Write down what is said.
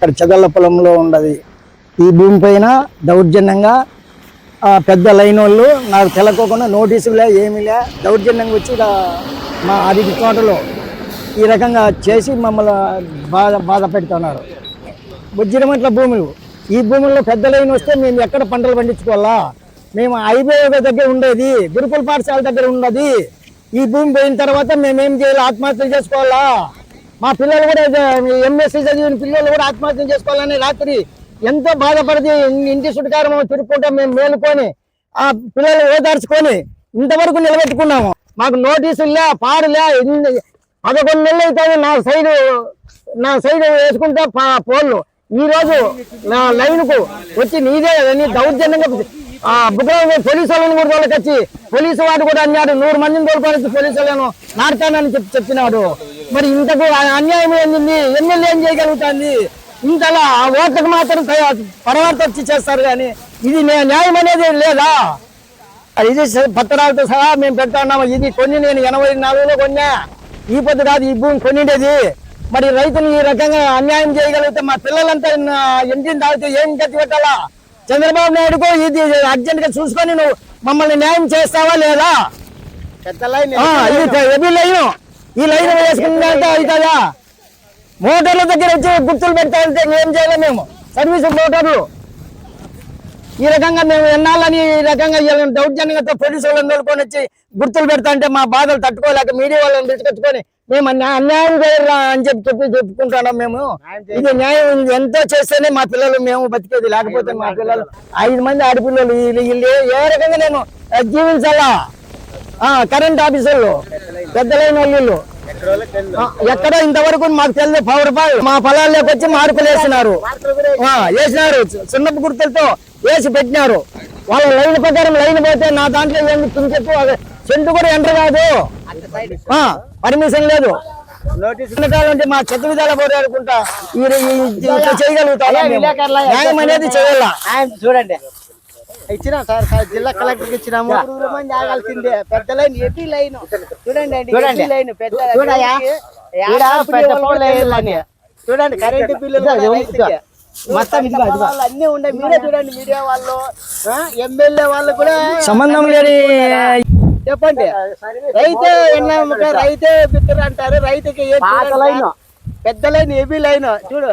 అక్కడ చెదల పొలంలో ఉండదు. ఈ భూమి పైన దౌర్జన్యంగా పెద్ద లైన్ వాళ్ళు నాకు తెలకోకుండా నోటీసులే ఏమీలే దౌర్జన్యంగా వచ్చి మా అరటి తోటలో ఈ రకంగా చేసి మమ్మల్ని బాధ పెడుతున్నారు. బుజ్జిరమట్ల భూములు, ఈ భూముల్లో పెద్ద లైన్ వస్తే మేము ఎక్కడ పంటలు పండించుకోవాలా? మేము హైవే దగ్గర ఉండేది, గురుకుల పాఠశాల దగ్గర ఉన్నది. ఈ భూమి పోయిన తర్వాత మేమేం చేయాలి? ఆత్మహత్యలు చేసుకోవాలా? మా పిల్లలు కూడా ఎంఎస్సీ చదివిన పిల్లలు కూడా ఆత్మహత్య చేసుకోవాలని రాత్రి ఎంతో బాధపడితే ఇంటి చుట్టుకారం తిరుక్కుంటా మేము మేలుకొని ఆ పిల్లలు ఓదార్చుకొని ఇంతవరకు నిలబెట్టుకున్నాము. మాకు నోటీసులే పాడులే 11 నెలలు అవుతుంది నా సైడ్ వేసుకుంటే పోళ్ళు. ఈ రోజు నా లైన్కు వచ్చి నీదే నీ దౌర్జన్యంగా బుగ్గ పోలీసు వాళ్ళని కూడా తోలకొచ్చి పోలీసు వాడు కూడా అన్నాడు 100 మందిని తోలుకొని పోలీసు వాళ్ళను నాటుతానని చెప్పినాడు. మరి ఇంతకు అన్యాయం ఏంది? ఎమ్మెల్యే ఏం చేయగలుగుతుంది? ఇంతలా ఆ ఓట్లకు మాత్రం పరవార్త వచ్చి చేస్తారు కానీ ఇది న్యాయం అనేది లేదా? ఇది పత్రాలతో సహా మేము పెడతా ఉన్నాము. ఇది కొన్ని నేను 84లో కొన్నా, ఈ పొద్దు కాదు ఈ భూమి కొనిండేది. మరి రైతులు ఈ రకంగా అన్యాయం చేయగలిగితే మా పిల్లలంతా ఇంటిని తాగితే ఏం గతి పెట్టాలా? చంద్రబాబు నాయుడుకు ఇది అర్జెంట్ గా చూసుకొని నువ్వు మమ్మల్ని న్యాయం చేస్తావా లేదా? ఇది హెవీ లైన్, ఈ లైన్ వేసుకుంటే అవుతుందా? మోటార్ల దగ్గర వచ్చి గుర్తులు పెడతా వెళ్తే ఏం చేయలేము మేము. సర్వీసు మోటార్లు ఈ రకంగా మేము ఎన్నాళ్ళని ఈ రకంగా దౌర్జన్యంగా పోలీసు వాళ్ళని తోలుకొని వచ్చి గుర్తులు పెడతా అంటే మా బాధలు తట్టుకోలేక మీడియా వాళ్ళని తీసుకొచ్చుకొని మేము అన్యాయం చేయాలా అని చెప్పుకుంటున్నాం. మేము ఇది న్యాయం ఎంతో చేస్తేనే మా పిల్లలు మేము బతికేది, లేకపోతే మా పిల్లలు 5 మంది ఆడపిల్లలు వీళ్ళు ఏ రకంగా నేను జీవించాలా? కరెంట్ ఆఫీసర్లు పెద్దలైన వాళ్ళు ఎక్కడ ఇంతవరకు మాకు తెలియదు. రూపాయలు మా పొలాల్లోకి వచ్చి మార్కులు వేసినారు, సున్నపు గుర్తులతో వేసి పెట్టినారు. వాళ్ళ లైన్ ప్రకారం లైన్ పోతే నా దాంట్లో ఏంది పింఛెట్టు చెంటు కూడా ఎంటర్ కాదు, పర్మిషన్ లేదు. నోటీసు మా చెత్త విధాలు పోటీ అనుకుంటా చేయగలుగుతాం. న్యాయం అనేది చేయాల. చూడండి ఇచ్చినాం సార్, జిల్లా కలెక్టర్కి ఇచ్చినాము. మంది ఆగాల్సిందే. పెద్ద లైన్ ఎపి లైన్ చూడండి అండి, లైన్ పెద్ద చూడండి. కరెంటు బిల్లులు మొత్తం అన్ని ఉన్నాయి. మీరే చూడండి, మీడియా వాళ్ళు ఎమ్మెల్యే వాళ్ళు కూడా సంబంధం లేని చెప్పండి. రైతే రైతే బిత్తరు అంటారు. రైతుకి పెద్ద లైన్ ఏబీ లైన్ చూడు.